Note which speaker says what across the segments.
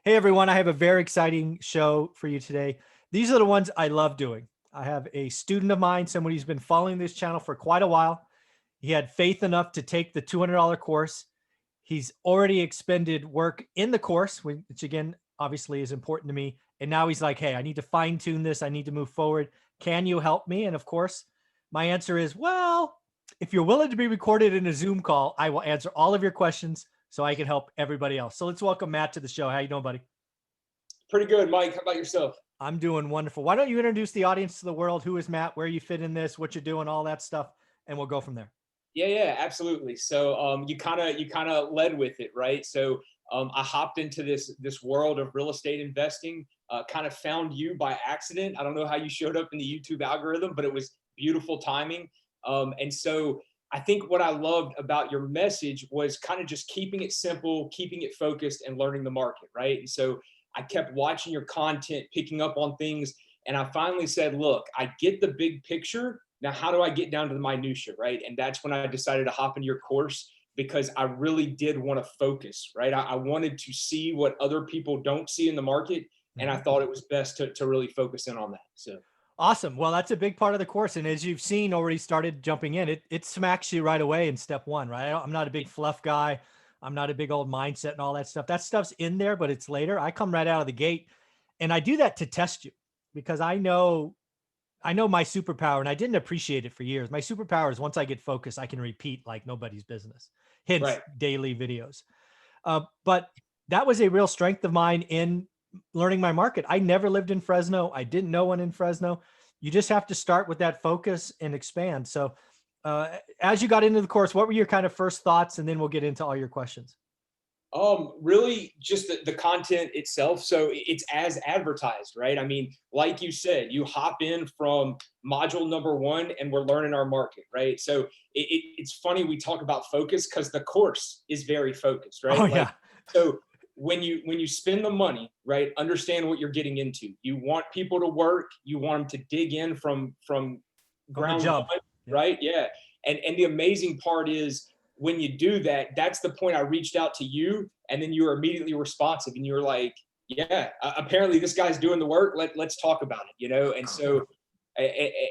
Speaker 1: Hey everyone, I have a very exciting show for you today. These are the ones I love doing. I have a student of mine, someone who's been following this channel for quite a while. He had faith enough to take the $200 course. He's already expended work in the course, which again, obviously is important to me. And now he's like, hey, I need to fine tune this. I need to move forward. Can you help me? And of course, my answer is, well, if you're willing to be recorded in a Zoom call, I will answer all of your questions so I can help everybody else. So let's welcome Matt to the show. How you doing, buddy?
Speaker 2: Pretty good, Mike. How about yourself?
Speaker 1: I'm doing wonderful. Why don't you introduce the audience to the world? Who is Matt? Where you fit in this? What you're doing? All that stuff, and we'll go from there.
Speaker 2: Yeah, absolutely. So you kind of led with it, right? So I hopped into this world of real estate investing. Kind of found you by accident. I don't know how you showed up in the YouTube algorithm, but it was beautiful timing. And so I think what I loved about your message was kind of just keeping it simple, keeping it focused, and learning the market, right? And so I kept watching your content, picking up on things, and I finally said, "Look, I get the big picture. Now, how do I get down to the minutia, right?" And that's when I decided to hop into your course because I really did want to focus, right? I wanted to see what other people don't see in the market, and I
Speaker 1: Mhm.
Speaker 2: thought it was best to really focus in on that. So,
Speaker 1: Awesome. Well, that's a big part of the course, and as you've seen, already started jumping in. It smacks you right away in step one, right? I'm not a big fluff guy. I'm not a big old mindset and all that stuff. That stuff's in there, but it's later. I come right out of the gate, and I do that to test you because I know my superpower, and I didn't appreciate it for years. My superpower is once I get focused, I can repeat like nobody's business. Hence,
Speaker 2: right.
Speaker 1: daily videos. But that was a real strength of mine in learning my market. I never lived in Fresno. I didn't know one in Fresno. You just have to start with that focus and expand. So, as you got into the course, what were your kind of first thoughts? And then we'll get into all your questions.
Speaker 2: Really just the content itself. So it's as advertised, right? I mean, like you said, you hop in from module number one and we're learning our market, right? So it's funny we talk about focus because the course is very focused,
Speaker 1: Oh
Speaker 2: right? Like,
Speaker 1: yeah,
Speaker 2: so when you spend the money, right, understand what you're getting into. You want people to work, you want them to dig in from
Speaker 1: from the
Speaker 2: ground
Speaker 1: jump.
Speaker 2: one,
Speaker 1: Yep.
Speaker 2: right? Yeah. And the amazing part is when you do that, that's the point I reached out to you, and then you were immediately responsive, and you were like, "Yeah, apparently this guy's doing the work. Let's talk about it," you know. And so,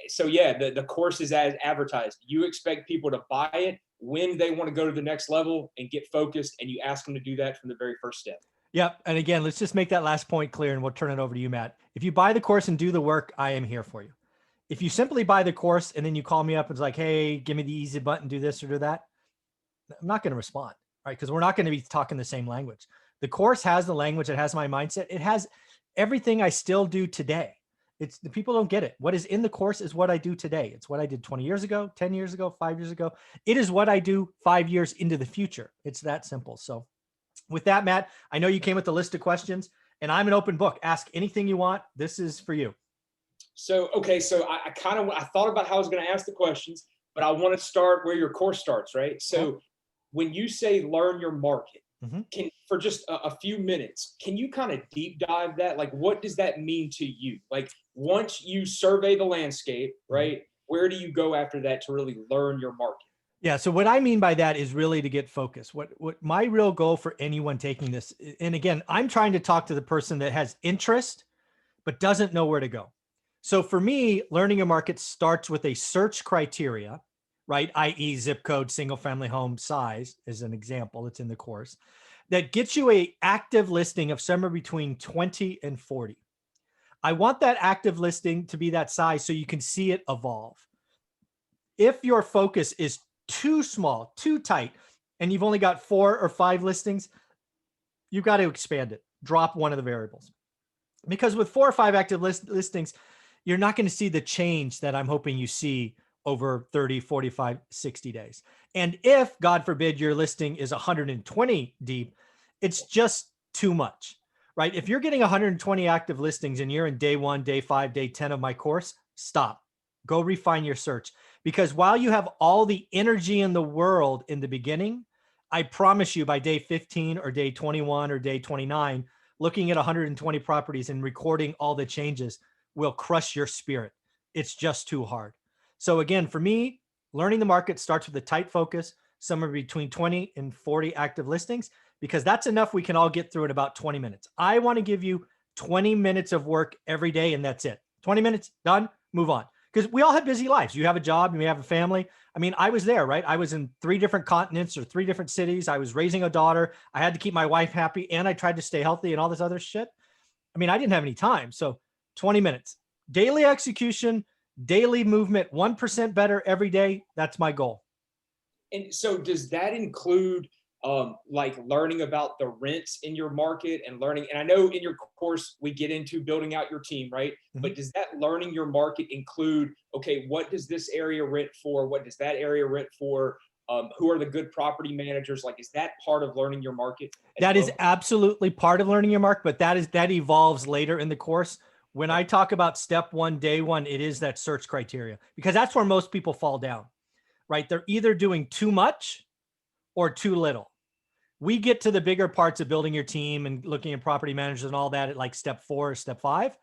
Speaker 2: so yeah, the course is as advertised. You expect people to buy it when they want to go to the next level and get focused, and you ask them to do that from the very first step.
Speaker 1: Yep. And again, let's just make that last point clear, and we'll turn it over to you, Matt. If you buy the course and do the work, I am here for you. If you simply buy the course and then you call me up and it's like, hey, give me the easy button, do this or do that, I'm not going to respond, right? Because we're not going to be talking the same language. The course has the language, it has my mindset, it has everything I still do today. It's the people don't get it. What is in the course is what I do today. It's what I did 20 years ago, 10 years ago, 5 years ago. It is what I do 5 years into the future. It's that simple. So, with that, Matt, I know you came with a list of questions, and I'm an open book. Ask anything you want. This is for you.
Speaker 2: So okay, so I kind of I thought about how I was going to ask the questions, but I want to start where your course starts, right?
Speaker 1: Okay.
Speaker 2: So when you say learn your market,
Speaker 1: Mm-hmm.
Speaker 2: can for just a few minutes, can you kind of deep dive that? Like, what does that mean to you? Like, once you survey the landscape,
Speaker 1: Mm-hmm.
Speaker 2: right? Where do you go after that to really learn your market?
Speaker 1: Yeah. So what I mean by that is really to get focused. What my real goal for anyone taking this, and again, I'm trying to talk to the person that has interest but doesn't know where to go. So for me, learning a market starts with a search criteria, right? I.e., zip code, single family home size, as an example. It's in the course that gets you a active listing of somewhere between 20 and 40. I want that active listing to be that size so you can see it evolve. If your focus is too small, too tight, and you've only got 4 or 5 listings, you've got to expand it. Drop one of the variables. Because with 4 or 5 active listings, you're not going to see the change that I'm hoping you see over 30, 45, 60 days. And if, God forbid, your listing is 120 deep, it's just too much, right? If you're getting 120 active listings and you're in day 1, day 5, day 10 of my course, stop. Go refine your search. Because while you have all the energy in the world in the beginning, I promise you by day 15 or day 21 or day 29, looking at 120 properties and recording all the changes will crush your spirit. It's just too hard. So again, for me, learning the market starts with a tight focus, somewhere between 20 and 40 active listings, because that's enough. We can all get through in about 20 minutes. I want to give you 20 minutes of work every day, and that's it. 20 minutes, done, move on. Because we all have busy lives. You have a job, you have a family. I mean, I was there, right? I was in 3 different continents or 3 different cities. I was raising a daughter. I had to keep my wife happy, and I tried to stay healthy and all this other shit. I mean, I didn't have any time. So 20 minutes, daily execution, daily movement, 1% better every day. That's my goal.
Speaker 2: And so does that include like learning about the rents in your market and learning, and I know in your course we get into building out your team, right?
Speaker 1: Mhm.
Speaker 2: But does that learning your market include, okay, what does this area rent for? What does that area rent for? Who are the good property managers? Like, is that part of learning your market as
Speaker 1: That
Speaker 2: well?
Speaker 1: is absolutely part of learning your market, but that evolves later in the course. When I talk about step 1, day 1, it is that search criteria, because that's where most people fall down, right? They're either doing too much or too little. We get to the bigger parts of building your team and looking at property managers and all that at like step 4 or step 5.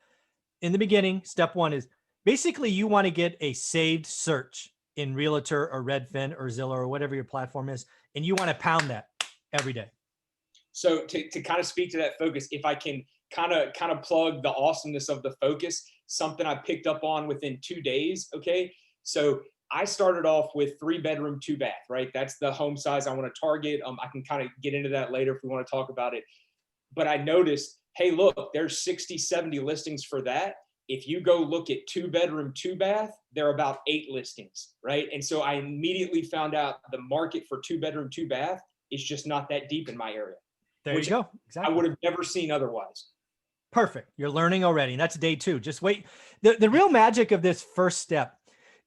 Speaker 1: In the beginning, step 1 is basically you want to get a saved search in Realtor or Redfin or Zillow or whatever your platform is, and you want to pound that every day.
Speaker 2: So to kind of speak to that focus, if I can kind of plug the awesomeness of the focus, something I picked up on within 2 days. Okay. So I started off with 3-bedroom, 2-bath, right? That's the home size I want to target. I can kind of get into that later if we want to talk about it. But I noticed, hey, look, there's 60, 70 listings for that. If you go look at 2-bedroom, 2-bath, there are about 8 listings, right? And so I immediately found out the market for 2-bedroom, 2-bath is just not that deep in my area.
Speaker 1: There
Speaker 2: Which
Speaker 1: you go. Exactly.
Speaker 2: I would have never seen otherwise.
Speaker 1: Perfect. You're learning already. And that's day 2. Just wait. The real magic of this first step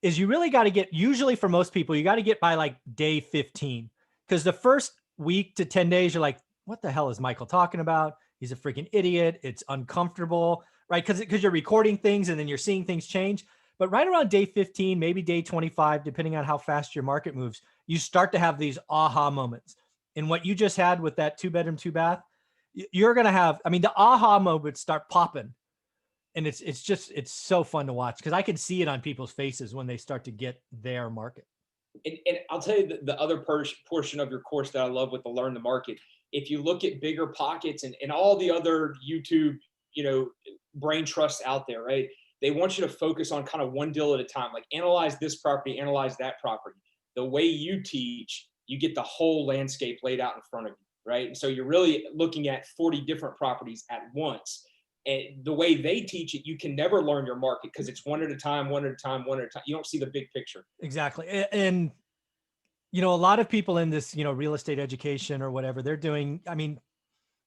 Speaker 1: is you really got to get, usually for most people, you got to get by like day 15. Because the first week to 10 days, you're like, what the hell is Michael talking about? He's a freaking idiot. It's uncomfortable, right? Because you're recording things and then you're seeing things change. But right around day 15, maybe day 25, depending on how fast your market moves, you start to have these aha moments. And what you just had with that 2-bedroom, 2-bath, you're going to have, I mean, the aha moments start popping. And it's so fun to watch because I can see it on people's faces when they start to get their market.
Speaker 2: And I'll tell you the other portion of your course that I love with the Learn the Market. If you look at Bigger Pockets and all the other YouTube, brain trusts out there, right? They want you to focus on kind of one deal at a time, like analyze this property, analyze that property. The way you teach, you get the whole landscape laid out in front of you, right? And so you're really looking at 40 different properties at once. And the way they teach it, you can never learn your market because it's one at a time, one at a time, one at a time. You don't see the big picture.
Speaker 1: Exactly. And, a lot of people in this, real estate education or whatever they're doing, I mean,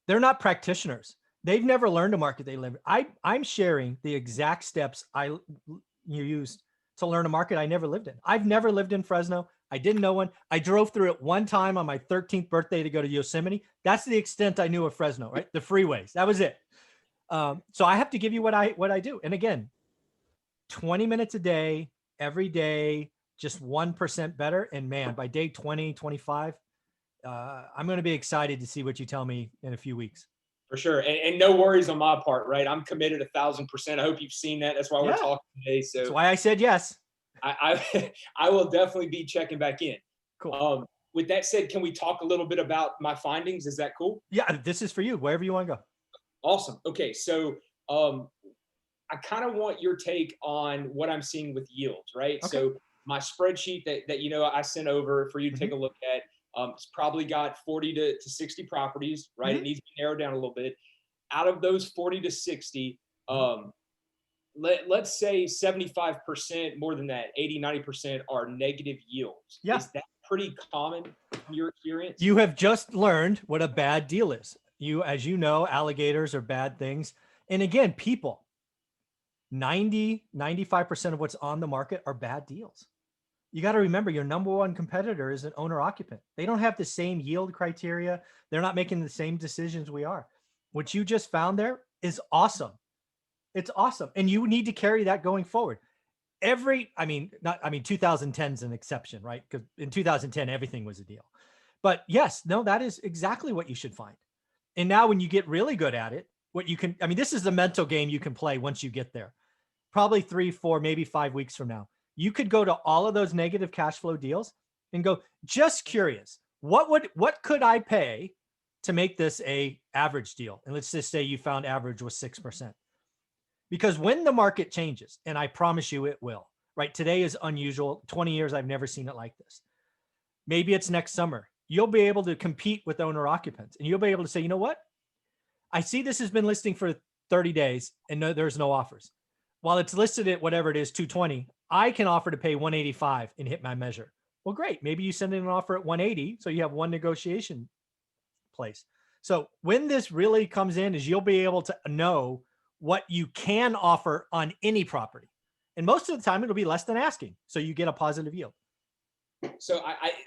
Speaker 1: they're not practitioners. They've never learned a market they live. I'm sharing the exact steps you used to learn a market I never lived in. I've never lived in Fresno. I didn't know one. I drove through it one time on my 13th birthday to go to Yosemite. That's the extent I knew of Fresno, right? The freeways. That was it. So I have to give you what I do. And again, 20 minutes a day, every day, just 1% better. And man, by day 20, 25, I'm going to be excited to see what you tell me in a few weeks.
Speaker 2: For sure. And no worries on my part, right? I'm committed 1,000%. I hope you've seen that. That's why we're talking today. So
Speaker 1: that's why I said yes.
Speaker 2: I will definitely be checking back in.
Speaker 1: Cool.
Speaker 2: With that said, can we talk a little bit about my findings? Is that cool?
Speaker 1: Yeah, this is for you, wherever you want to go.
Speaker 2: Awesome. Okay. So I kind of want your take on what I'm seeing with yields, right?
Speaker 1: Okay.
Speaker 2: So my spreadsheet that I sent over for you to take a look at, it's probably got 40 to 60 properties, right? It needs to be narrowed down a little bit. Out of those 40 to 60, let's say 75%, more than that, 80, 90% are negative yields.
Speaker 1: Yeah.
Speaker 2: Is that pretty common in your experience?
Speaker 1: You have just learned what a bad deal is. As you know, alligators are bad things. And again, people, 95% of what's on the market are bad deals. You got to remember your number one competitor is an owner occupant. They don't have the same yield criteria. They're not making the same decisions we are. What you just found there is awesome. It's awesome. And you need to carry that going forward. 2010 is an exception, right? Because in 2010, everything was a deal. But yes, no, that is exactly what you should find. And now when you get really good at it, this is the mental game you can play once you get there. Probably 3, 4, maybe 5 weeks from now, you could go to all of those negative cash flow deals and go, just curious, what could I pay to make this a average deal. And let's just say you found average was 6%. Because when the market changes, and I promise you it will, right? Today is unusual. 20 years, I've never seen it like this. Maybe it's next summer. You'll be able to compete with owner occupants, and you'll be able to say, you know what? I see this has been listing for 30 days and there's no offers. While it's listed at whatever it is, 220, I can offer to pay 185 and hit my measure. Well, great. Maybe you send in an offer at 180. So you have one negotiation place. So when this really comes in is you'll be able to know what you can offer on any property. And most of the time it'll be less than asking. So you get a positive yield.
Speaker 2: So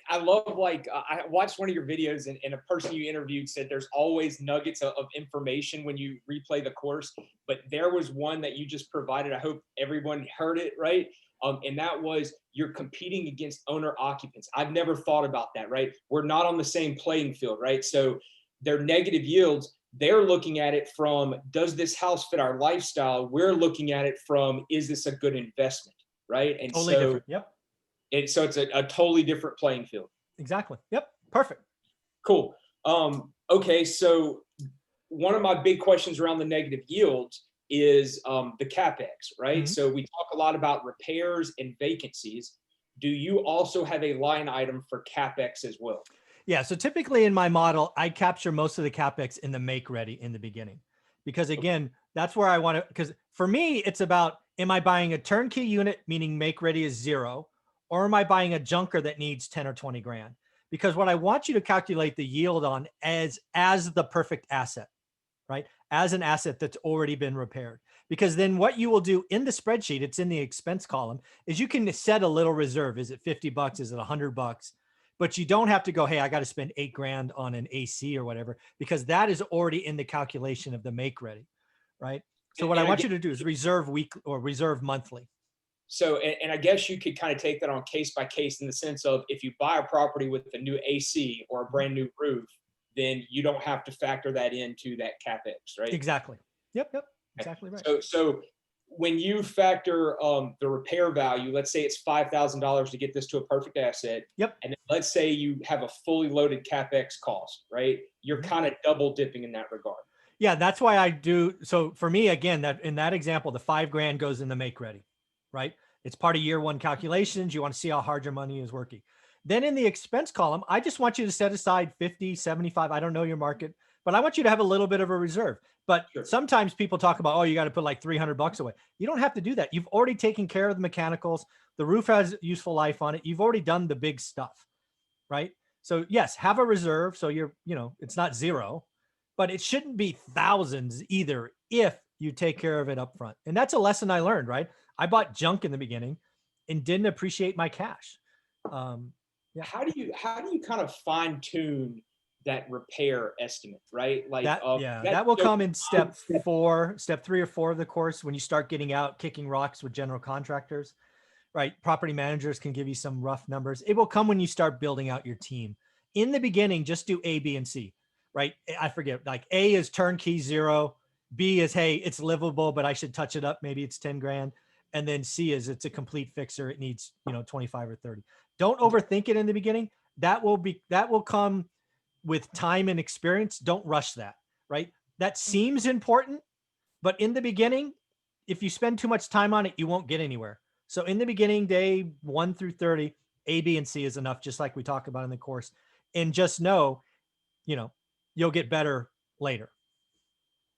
Speaker 2: I love, like, I watched one of your videos, and a person you interviewed said there's always nuggets of information when you replay the course, but there was one that you just provided. I hope everyone heard it, right? And that was, you're competing against owner occupants. I've never thought about that, right? We're not on the same playing field, right? So their negative yields, they're looking at it from, does this house fit our lifestyle? We're looking at it from, is this a good investment, right? And
Speaker 1: Totally different. Yep.
Speaker 2: So it's a totally different playing field.
Speaker 1: Exactly. Yep. Perfect.
Speaker 2: Cool. Okay. So one of my big questions around the negative yields is the CapEx, right?
Speaker 1: Mhm.
Speaker 2: So we talk a lot about repairs and vacancies. Do you also have a line item for CapEx as well?
Speaker 1: Yeah. So typically in my model, I capture most of the CapEx in the make ready in the beginning, because again, that's where I want to, because for me, it's about, am I buying a turnkey unit, meaning make ready is 0, or am I buying a junker that needs 10 or 20 grand? Because what I want you to calculate the yield on as the perfect asset, right? As an asset that's already been repaired. Because then what you will do in the spreadsheet, it's in the expense column, is you can set a little reserve. Is it 50 bucks? Is it $100? But you don't have to go, hey, I got to spend 8 grand on an AC or whatever, because that is already in the calculation of the make ready, right? So what I want you to do is reserve week or reserve monthly.
Speaker 2: So, and I guess you could kind of take that on case by case, in the sense of, if you buy a property with a new AC or a brand new roof, then you don't have to factor that into that CapEx, right?
Speaker 1: Exactly. Yep. Yep. Exactly right.
Speaker 2: So when you factor the repair value, let's say it's $5,000 to get this to a perfect asset.
Speaker 1: Yep.
Speaker 2: And then let's say you have a fully loaded CapEx cost, right? You're kind of double dipping in that regard.
Speaker 1: Yeah, that's why I do. So for me, again, that in that example, the 5 grand goes in the make ready, right? It's part of year 1 calculations. You want to see how hard your money is working. Then in the expense column, I just want you to set aside 50, 75. I don't know your market, but I want you to have a little bit of a reserve. But sometimes people talk about, oh, you got to put like 300 bucks away. You don't have to do that. You've already taken care of the mechanicals. The roof has useful life on it. You've already done the big stuff, right? So yes, have a reserve. So you're, it's not 0, but it shouldn't be thousands either if you take care of it up front. And that's a lesson I learned, right? I bought junk in the beginning and didn't appreciate my cash.
Speaker 2: Yeah. How do you kind of fine tune that repair estimate, right? Like
Speaker 1: that will come in step 3 or 4 of the course, when you start getting out kicking rocks with general contractors, right? Property managers can give you some rough numbers. It will come when you start building out your team. In the beginning, just do A, B, and C, right? I forget, like A is turnkey 0, B is, hey, it's livable, but I should touch it up. Maybe it's 10 grand. And then C is, it's a complete fixer. It needs, 25 or 30. Don't overthink it in the beginning. That will come with time and experience. Don't rush that, right? That seems important, but in the beginning, if you spend too much time on it, you won't get anywhere. So in the beginning, day 1 through 30, A, B, and C is enough, just like we talk about in the course. And just know, you'll get better later.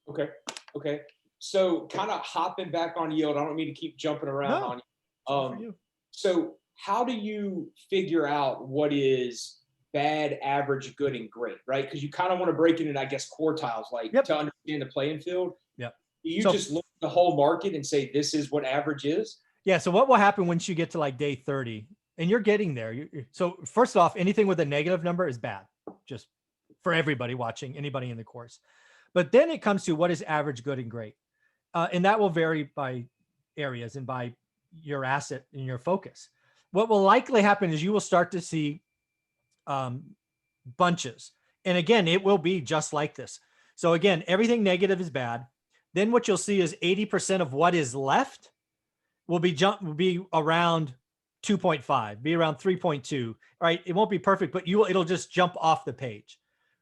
Speaker 2: Okay. Okay. So kind of hopping back on yield, I don't mean to keep jumping around on you. So how do you figure out what is bad, average, good, and great, right? Because you kind of want to break it in, I guess, quartiles, like to understand the playing field.
Speaker 1: Yep.
Speaker 2: Do you just look at the whole market and say, this is what average is?
Speaker 1: Yeah. So what will happen once you get to like day 30 and you're getting there? So first off, anything with a negative number is bad, just for everybody watching, anybody in the course. But then it comes to what is average, good, and great. And that will vary by areas and by your asset and your focus. What will likely happen is you will start to see bunches. And again, it will be just like this. So again, everything negative is bad. Then what you'll see is 80% of what is left will be around 2.5, be around 3.2, right? It won't be perfect, but it'll just jump off the page,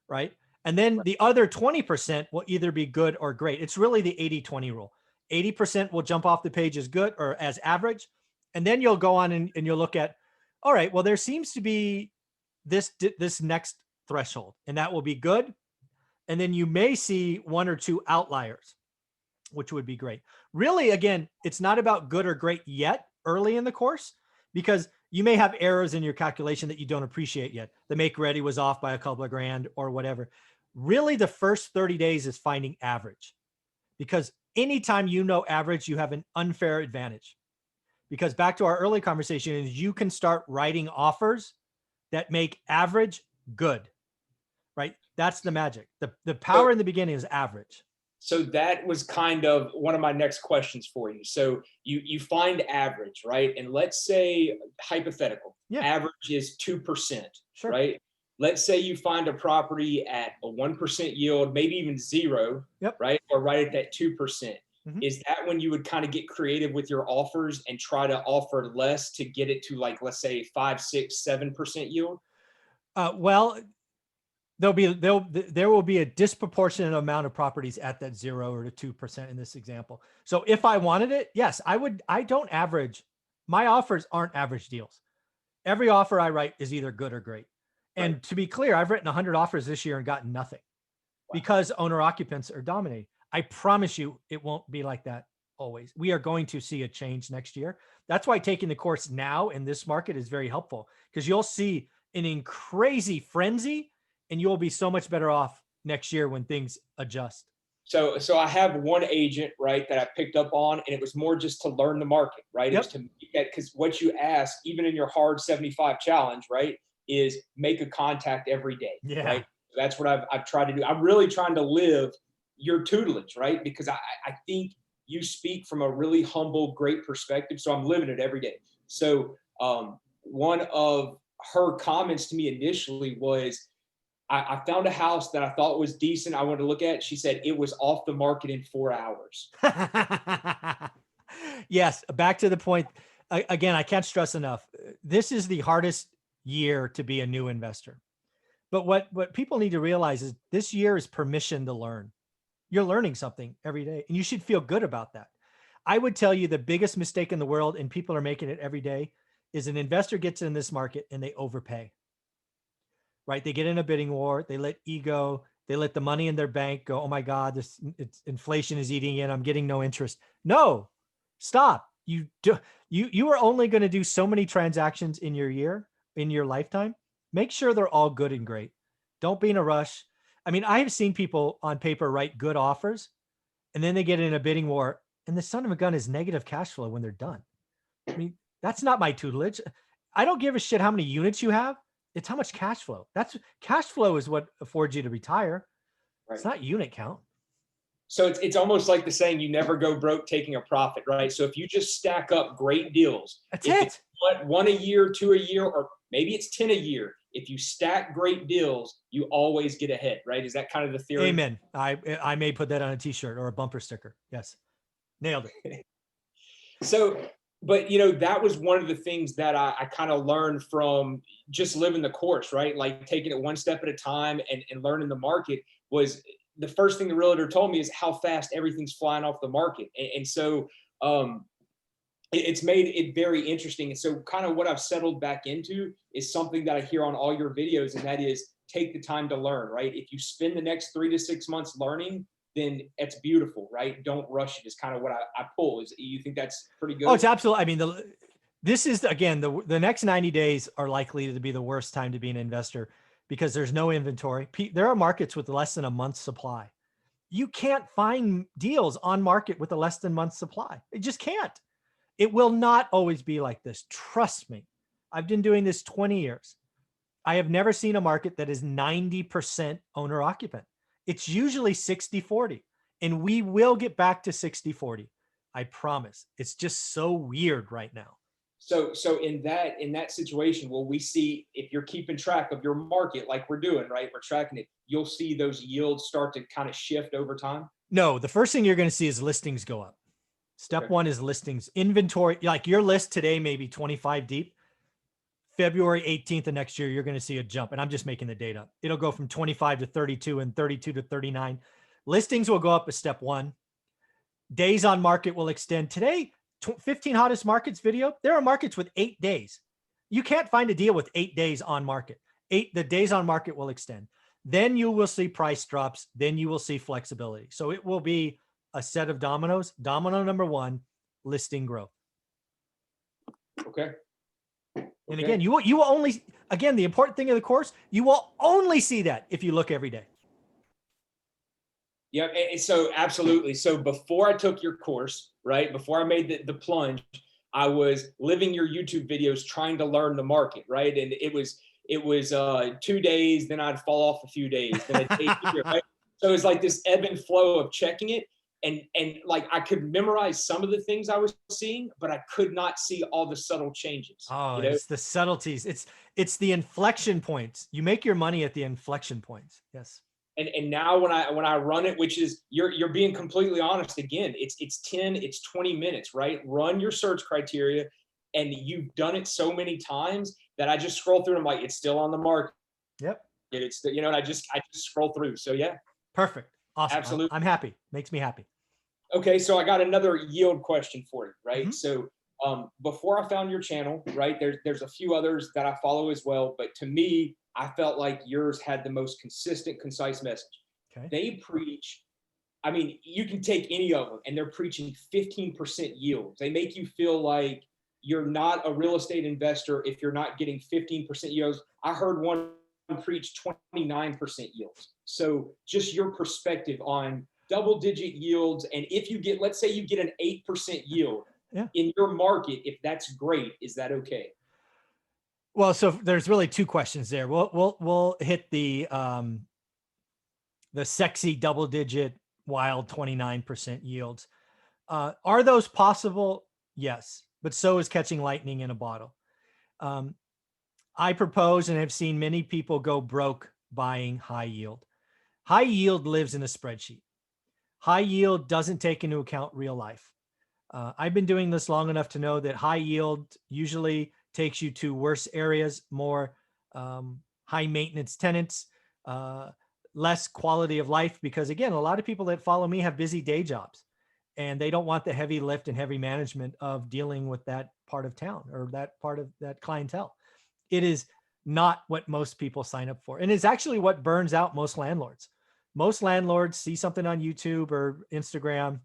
Speaker 1: right? And then the other 20% will either be good or great. It's really the 80-20 rule. 80% will jump off the page as good or as average. And then you'll go on and you'll look at, all right, well, there seems to be this next threshold, and that will be good. And then you may see one or two outliers, which would be great. Really, again, it's not about good or great yet early in the course, because you may have errors in your calculation that you don't appreciate yet. The make ready was off by a couple of grand or whatever. Really, the first 30 days is finding average, because anytime you know average, you have an unfair advantage. Because back to our early conversation is you can start writing offers that make average good, right? That's the magic. The power in the beginning is average.
Speaker 2: So that was kind of one of my next questions for you. So you find average, right? And let's say hypothetical, average is 2%,
Speaker 1: Sure.
Speaker 2: right? Let's say you find a property at a 1% yield, maybe even zero, right? Or right at that 2%. Mm-hmm. Is that when you would kind of get creative with your offers and try to offer less to get it to, like, let's say 5, 6, 7% yield?
Speaker 1: Well, there will be a disproportionate amount of properties at that 0 or to 2% in this example. So if I wanted it, yes, I would. I don't average. My offers aren't average deals. Every offer I write is either good or great. And to be clear, I've written 100 offers this year and gotten nothing because owner occupants are dominating. I promise you it won't be like that always. We are going to see a change next year. That's why taking the course now in this market is very helpful, because you'll see an crazy frenzy and you'll be so much better off next year when things adjust.
Speaker 2: So I have one agent, right, that I picked up on, and it was more just to learn the market, right? It was to make that, because what you ask, even in your hard 75 challenge, right, is make a contact every day, right? So that's what I've tried to do. I'm really trying to live your tutelage, right? Because I think you speak from a really humble, great perspective. So I'm living it every day. So one of her comments to me initially was, I found a house that I thought was decent. I wanted to look at. She said it was off the market in 4 hours.
Speaker 1: Yes. Back to the point. Again, I can't stress enough. This is the hardest year to be a new investor. But what people need to realize is this year is permission to learn. You're learning something every day, and you should feel good about that. I would tell you the biggest mistake in the world, and people are making it every day, is an investor gets in this market and they overpay. Right? They get in a bidding war. They let ego, they let the money in their bank go, oh my God, inflation is eating in. I'm getting no interest. No, stop. You are only going to do so many transactions in your year, in your lifetime. Make sure they're all good and great. Don't be in a rush. I mean, I have seen people on paper write good offers, and then they get in a bidding war, and the son of a gun is negative cash flow when they're done. I mean, that's not my tutelage. I don't give a shit how many units you have. It's how much cash flow. That's cash flow is what affords you to retire. Right. It's not unit count.
Speaker 2: So it's almost like the saying, you never go broke taking a profit, right? So if you just stack up great deals,
Speaker 1: that's it.
Speaker 2: It's one a year, 2 a year, or maybe it's 10 a year. If you stack great deals, you always get ahead, right? Is that kind of the theory?
Speaker 1: Amen. I may put that on a t-shirt or a bumper sticker. Yes. Nailed it.
Speaker 2: So, but that was one of the things that I kind of learned from just living the course, right? Like taking it one step at a time and learning the market. Was the first thing the realtor told me is how fast everything's flying off the market. And so it's made it very interesting. And so kind of what I've settled back into is something that I hear on all your videos, and that is take the time to learn, right? If you spend the next 3 to 6 months learning, then it's beautiful, right? Don't rush it is kind of what I pull. Is you think that's pretty good?
Speaker 1: Oh, it's absolutely. I mean, this is, again, the next 90 days are likely to be the worst time to be an investor, because there's no inventory. There are markets with less than a month's supply. You can't find deals on market with a less than month's supply. It just can't. It will not always be like this. Trust me. I've been doing this 20 years. I have never seen a market that is 90% owner occupant. It's usually 60-40, and we will get back to 60-40. I promise. It's just so weird right now.
Speaker 2: So in that situation, will we see, if you're keeping track of your market like we're doing, right? We're tracking it. You'll see those yields start to kind of shift over time.
Speaker 1: No, the first thing you're going to see is listings go up. Step one is listings. Inventory, like your list today may be 25 deep. February 18th of next year, you're going to see a jump. And I'm just making the date up. It'll go from 25 to 32 and 32 to 39. Listings will go up a step one. Days on market will extend. Today, 15 hottest markets video, there are markets with 8 days. You can't find a deal with 8 days on market. The days on market will extend. Then you will see price drops. Then you will see flexibility. So it will be a set of dominoes. Domino number one, listing growth.
Speaker 2: Okay.
Speaker 1: And again, you will only, again, the important thing of the course, you will only see that if you look every day.
Speaker 2: Yeah. And so absolutely. So before I took your course, right, before I made the plunge, I was living your YouTube videos, trying to learn the market, right? And it was 2 days, then I'd fall off a few days, then a day here, right? So it's like this ebb and flow of checking it. And like I could memorize some of the things I was seeing, but I could not see all the subtle changes.
Speaker 1: Oh,
Speaker 2: You know?
Speaker 1: it's the subtleties. It's the inflection points. You make your money at the inflection points. Yes.
Speaker 2: And now when I run it, which is you're being completely honest again, it's 10, it's 20 minutes, right? Run your search criteria, and you've done it so many times that I just scroll through and I'm like, it's still on the market.
Speaker 1: Yep.
Speaker 2: It's you know, and I just scroll through. So yeah.
Speaker 1: Perfect. Awesome.
Speaker 2: Absolutely.
Speaker 1: I'm happy. Makes me happy.
Speaker 2: Okay, so I got another yield question for you, right?
Speaker 1: Mm-hmm.
Speaker 2: So before I found your channel, right, there's a few others that I follow as well, but to me, I felt like yours had the most consistent, concise message.
Speaker 1: Okay.
Speaker 2: They preach, I mean, you can take any of them, and they're preaching 15% yields. They make you feel like you're not a real estate investor if you're not getting 15% yields. I heard one preach 29% yields. So just your perspective on double-digit yields, and if you get, let's say you get an 8% yield in your market, if that's great, is that okay?
Speaker 1: Well, so there's really two questions there. We'll hit the sexy double-digit wild 29% yields. Are those possible? Yes, but so is catching lightning in a bottle. I propose and have seen many people go broke buying high yield. High yield lives in a spreadsheet. High yield doesn't take into account real life. I've been doing this long enough to know that high yield usually takes you to worse areas, more high maintenance tenants, less quality of life, because again, a lot of people that follow me have busy day jobs and they don't want the heavy lift and heavy management of dealing with that part of town or that part of that clientele. It is not what most people sign up for. And it's actually what burns out most landlords. Most landlords see something on YouTube or Instagram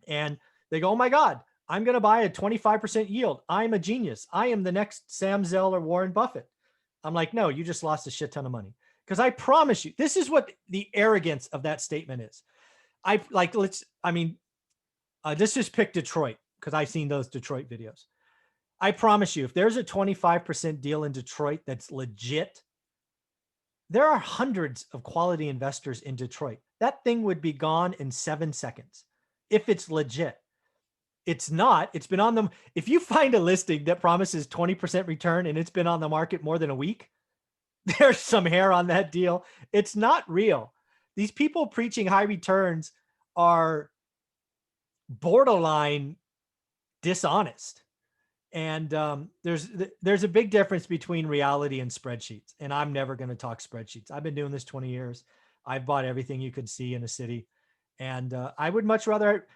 Speaker 1: and they go, oh my God, I'm going to buy a 25% yield. I'm a genius. I am the next Sam Zell or Warren Buffett. I'm like, no, you just lost a shit ton of money. Because I promise you, this is what the arrogance of that statement is. Let's just pick Detroit because I've seen those Detroit videos. I promise you, if there's a 25% deal in Detroit that's legit, there are hundreds of quality investors in Detroit. That thing would be gone in 7 seconds if it's legit. It's not. It's been on them. If you find a listing that promises 20% return and it's been on the market more than a week, there's some hair on that deal. It's not real. These people preaching high returns are borderline dishonest. And there's a big difference between reality and spreadsheets. And I'm never going to talk spreadsheets. I've been doing this 20 years. I've bought everything you could see in a city. And I would much rather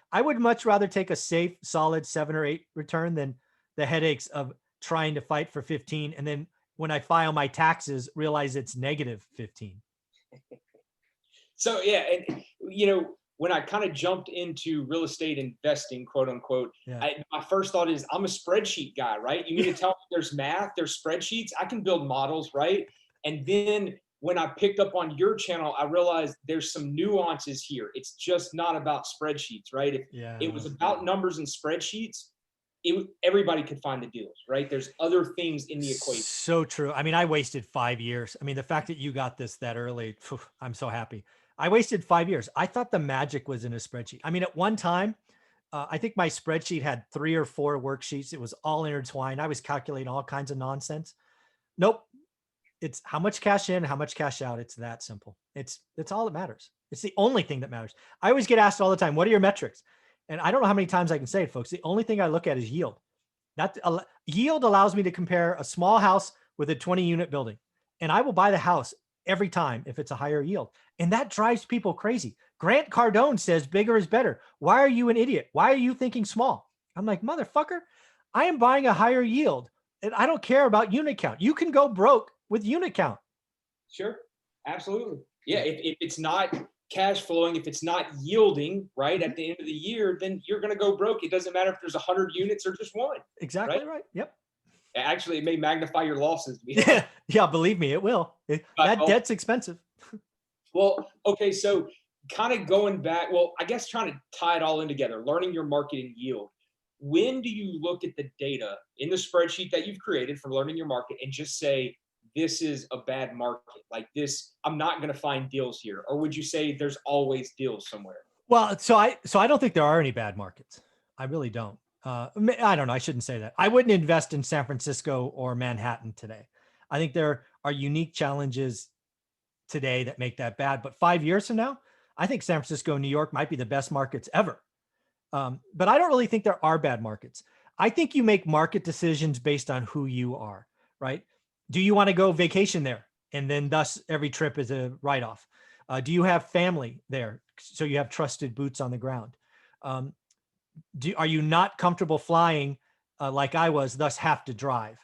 Speaker 1: take a safe, solid 7 or 8 return than the headaches of trying to fight for 15. And then when I file my taxes, realize it's negative 15.
Speaker 2: So, yeah. And, when I kind of jumped into real estate investing, quote unquote, my first thought is I'm a spreadsheet guy, right? You mean to tell me there's math, there's spreadsheets, I can build models, right? And then when I picked up on your channel, I realized there's some nuances here. It's just not about spreadsheets, right? If it was about numbers and spreadsheets, everybody could find the deals, right? There's other things in the equation.
Speaker 1: So true. I mean, I wasted 5 years. I mean, the fact that you got this that early, I'm so happy. I wasted 5 years. I thought the magic was in a spreadsheet. I mean, at one time, I think my spreadsheet had 3 or 4 worksheets. It was all intertwined. I was calculating all kinds of nonsense. Nope. It's how much cash in, how much cash out. It's that simple. It's all that matters. It's the only thing that matters. I always get asked all the time, what are your metrics? And I don't know how many times I can say it, folks. The only thing I look at is yield. Yield allows me to compare a small house with a 20-unit building, and I will buy the house every time if it's a higher yield. And that drives people crazy. Grant Cardone says bigger is better. Why are you an idiot? Why are you thinking small? I'm like, motherfucker, I am buying a higher yield and I don't care about unit count. You can go broke with unit count.
Speaker 2: Sure. Absolutely. Yeah. If it's not cash flowing, if it's not yielding, right, at the end of the year, then you're going to go broke. It doesn't matter if there's 100 units or just one.
Speaker 1: Exactly right. Yep.
Speaker 2: Actually, it may magnify your losses.
Speaker 1: Yeah, yeah, believe me, it will. That debt's expensive.
Speaker 2: Well, okay, so kind of going back, well, I guess trying to tie it all in together, learning your market and yield. When do you look at the data in the spreadsheet that you've created for learning your market and just say, this is a bad market, like this, I'm not going to find deals here? Or would you say there's always deals somewhere?
Speaker 1: Well, so I don't think there are any bad markets. I really don't. I don't know. I shouldn't say that. I wouldn't invest in San Francisco or Manhattan today. I think there are unique challenges today that make that bad. But 5 years from now, I think San Francisco and New York might be the best markets ever. But I don't really think there are bad markets. I think you make market decisions based on who you are, right? Do you want to go vacation there? And then thus every trip is a write-off. Do you have family there? So you have trusted boots on the ground. Are you not comfortable flying like I was, thus have to drive?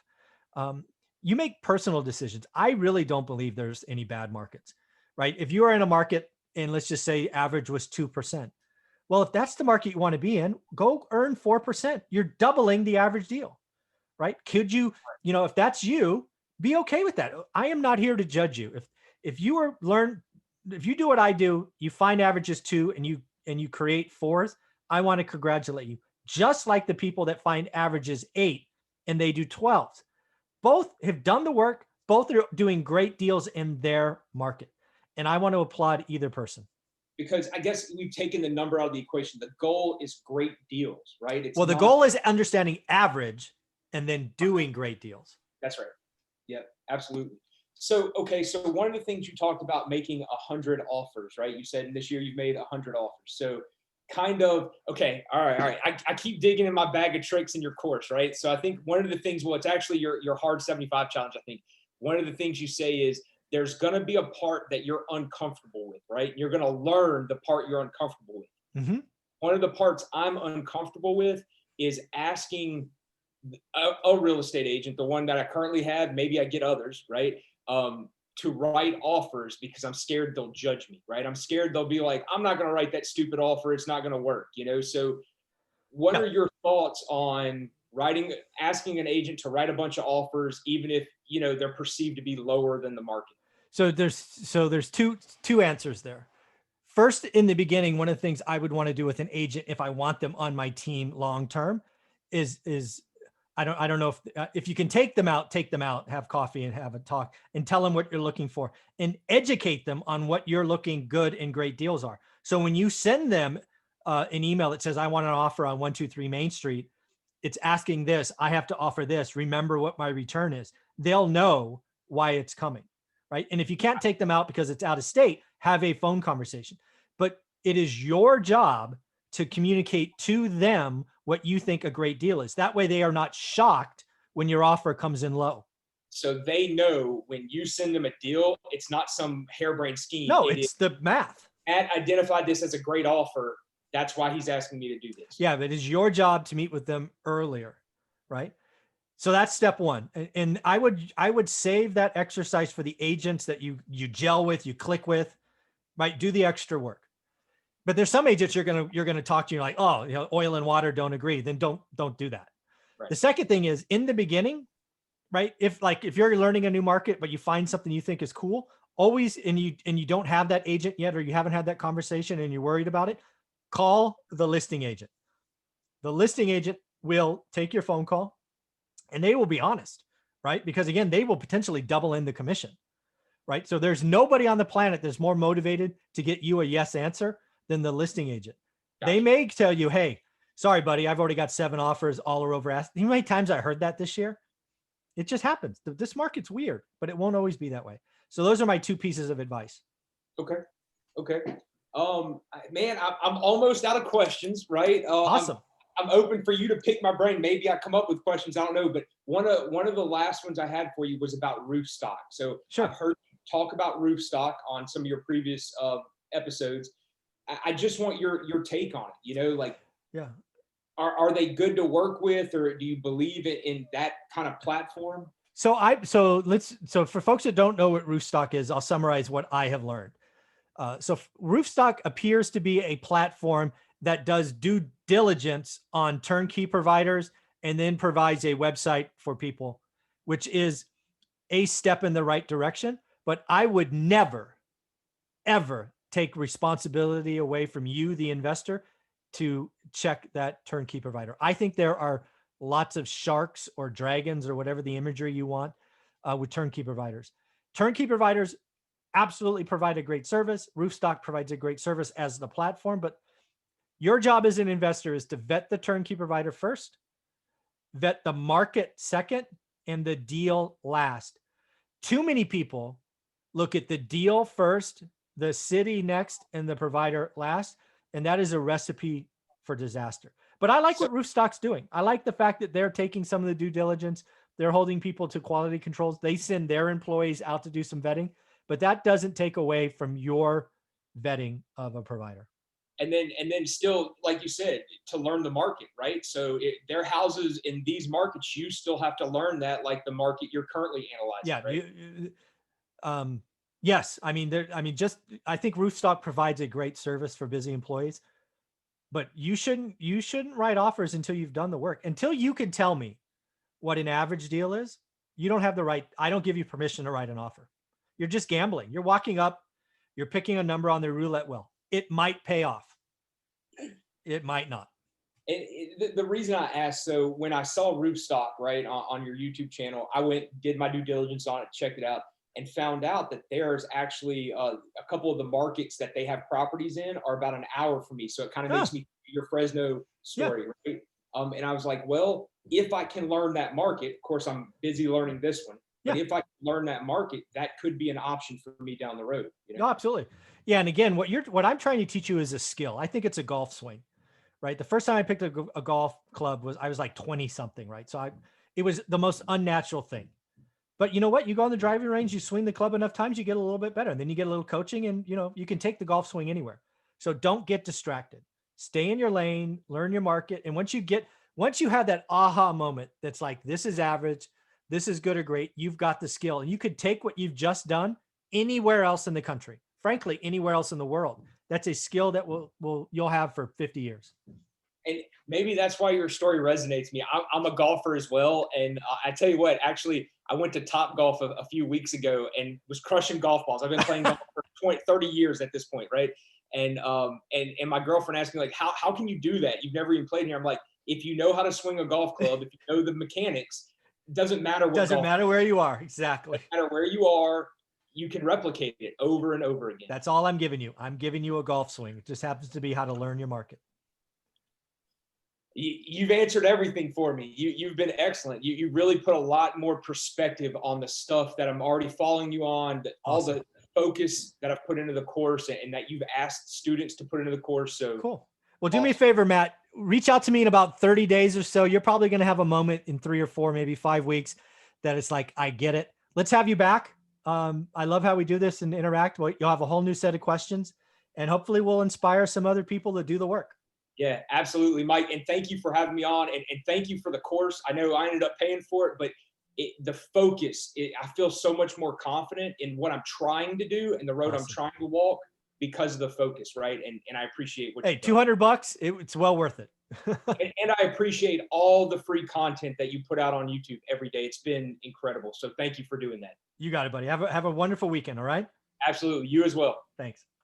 Speaker 1: You make personal decisions. I really don't believe there's any bad markets, right? If you are in a market and let's just say average was 2%. Well, if that's the market you want to be in, go earn 4%. You're doubling the average deal, right? Could you, if that's you, be okay with that. I am not here to judge you. If you do what I do, you find averages 2 and you create 4s, I want to congratulate you. Just like the people that find averages 8 and they do 12s. Both have done the work. Both are doing great deals in their market. And I want to applaud either person.
Speaker 2: Because I guess we've taken the number out of the equation. The goal is great deals, right?
Speaker 1: The goal is understanding average and then doing great deals.
Speaker 2: That's right. Yeah, absolutely. So, okay. So one of the things you talked about making 100 offers, right? You said this year you've made 100 offers. So kind of, okay. All right. I keep digging in my bag of tricks in your course, right? So I think one of the things, well, it's actually your hard 75 challenge. I think one of the things you say is there's going to be a part that you're uncomfortable with, right? You're going to learn the part you're uncomfortable with.
Speaker 1: Mm-hmm.
Speaker 2: One of the parts I'm uncomfortable with is asking a real estate agent, the one that I currently have, maybe I get others, right? To write offers because I'm scared they'll judge me, right? I'm scared they'll be like, I'm not going to write that stupid offer. It's not going to work, So what are your thoughts on asking an agent to write a bunch of offers, even if, they're perceived to be lower than the market?
Speaker 1: So there's two answers there. First, in the beginning, one of the things I would want to do with an agent if I want them on my team long term is I don't know if you can take them out, have coffee and have a talk and tell them what you're looking for and educate them on what you're looking good and great deals are. So when you send them an email that says, I want an offer on 123 Main Street, it's asking this, I have to offer this. Remember what my return is. They'll know why it's coming. Right. And if you can't take them out because it's out of state, have a phone conversation. But it is your job to communicate to them what you think a great deal is. That way they are not shocked when your offer comes in low.
Speaker 2: So they know when you send them a deal, it's not some harebrained scheme.
Speaker 1: No, it's the math.
Speaker 2: Matt identified this as a great offer. That's why he's asking me to do this.
Speaker 1: Yeah, but it is your job to meet with them earlier. Right. So that's step one. And I would save that exercise for the agents that you gel with, you click with, right? Do the extra work. But there's some agents you're gonna talk to, you're like, oh, oil and water don't agree. Then don't do that. Right. The second thing is in the beginning, right? If you're learning a new market, but you find something you think is cool, always, and you don't have that agent yet, or you haven't had that conversation and you're worried about it, call the listing agent. The listing agent will take your phone call. And they will be honest, right? Because again, they will potentially double in the commission, right? So there's nobody on the planet that's more motivated to get you a yes answer than the listing agent. Gotcha. They may tell you, hey, sorry, buddy, I've already got 7 offers, all are over asked. You know how many times I heard that this year? It just happens. This market's weird, but it won't always be that way. So those are my 2 pieces of advice.
Speaker 2: Okay. Man, I'm almost out of questions, right?
Speaker 1: Awesome.
Speaker 2: I'm open for you to pick my brain. Maybe I come up with questions. I don't know. But one of the last ones I had for you was about roof stock. So I've
Speaker 1: Sure.
Speaker 2: heard you talk about roof stock on some of your previous episodes. I just want your take on it. Like,
Speaker 1: Yeah.
Speaker 2: are they good to work with, or do you believe in that kind of platform?
Speaker 1: So for folks that don't know what Roofstock is, I'll summarize what I have learned. So Roofstock appears to be a platform that does due diligence on turnkey providers and then provides a website for people, which is a step in the right direction. But I would never, ever take responsibility away from you, the investor, to check that turnkey provider. I think there are lots of sharks or dragons or whatever the imagery you want with turnkey providers. Turnkey providers absolutely provide a great service. Roofstock provides a great service as the platform, but your job as an investor is to vet the turnkey provider first, vet the market second, and the deal last. Too many people look at the deal first, the city next, and the provider last. And that is a recipe for disaster. But I like
Speaker 2: So
Speaker 1: what Roofstock's doing. I like the fact that they're taking some of the due diligence. They're holding people to quality controls. They send their employees out to do some vetting, but that doesn't take away from your vetting of a provider.
Speaker 2: and then still, like you said, to learn the market, right? So their houses in these markets, you still have to learn that, like the market you're currently analyzing,
Speaker 1: Yeah.
Speaker 2: right?
Speaker 1: Yes. I think Roofstock provides a great service for busy employees, but you shouldn't write offers until you've done the work. Until you can tell me what an average deal is, you don't have the right. I don't give you permission to write an offer. You're just gambling. You're walking up, you're picking a number on the roulette wheel. It might pay off. It might not.
Speaker 2: The reason I asked, so when I saw Roofstock, right, on your YouTube channel, I went, did my due diligence on it, checked it out, and found out that there's actually a couple of the markets that they have properties in are about an hour from me. So it kind of makes
Speaker 1: Ah,
Speaker 2: me think of your Fresno
Speaker 1: yeah.
Speaker 2: story, right? And I was like, well, if I can learn that market, of course, I'm busy learning this one, but
Speaker 1: Yeah.
Speaker 2: if I can learn that market, that could be an option for me down the road.
Speaker 1: No, absolutely. Yeah. And again, what I'm trying to teach you is a skill. I think it's a golf swing, right? The first time I picked a golf club I was like 20 something, right? It was the most unnatural thing. But you know what? You go on the driving range, you swing the club enough times, you get a little bit better. And then you get a little coaching and you can take the golf swing anywhere. So don't get distracted. Stay in your lane, learn your market. And once you have that aha moment that's like, this is average, this is good or great, you've got the skill. And you could take what you've just done anywhere else in the country, frankly, anywhere else in the world. That's a skill that you'll have for 50 years.
Speaker 2: And maybe that's why your story resonates me. I'm a golfer as well, and I tell you what, actually, I went to Top Golf a few weeks ago and was crushing golf balls. I've been playing golf for 30 years at this point, right? And my girlfriend asked me, like, how can you do that? You've never even played here. I'm like, if you know how to swing a golf club, if you know the mechanics, it doesn't matter what
Speaker 1: Doesn't
Speaker 2: golf,
Speaker 1: matter where you are. Exactly.
Speaker 2: no matter where you are, you can replicate it over and over again.
Speaker 1: That's all I'm giving you. I'm giving you a golf swing. It just happens to be how to learn your market.
Speaker 2: You've answered everything for me. You've been excellent. You really put a lot more perspective on the stuff that I'm already following you on, all
Speaker 1: Awesome.
Speaker 2: the focus that I've put into the course and that you've asked students to put into the course. So
Speaker 1: Cool. Well, do me a
Speaker 2: awesome.
Speaker 1: favor, Matt. Reach out to me in about 30 days or so. You're probably going to have a moment in 3 or 4, maybe 5 weeks that it's like, I get it. Let's have you back. I love how we do this and interact. Well, you'll have a whole new set of questions and hopefully we'll inspire some other people to do the work.
Speaker 2: Yeah, absolutely, Mike. And thank you for having me on. And thank you for the course. I know I ended up paying for it, but the focus, I feel so much more confident in what I'm trying to do and the road I'm
Speaker 1: Awesome.
Speaker 2: trying to walk because of the focus, right? And I appreciate what
Speaker 1: Hey,
Speaker 2: you've done.
Speaker 1: $200, it's well worth it.
Speaker 2: And I appreciate all the free content that you put out on YouTube every day. It's been incredible. So thank you for doing that.
Speaker 1: You got it, buddy. Have a wonderful weekend. All right.
Speaker 2: Absolutely. You as well.
Speaker 1: Thanks.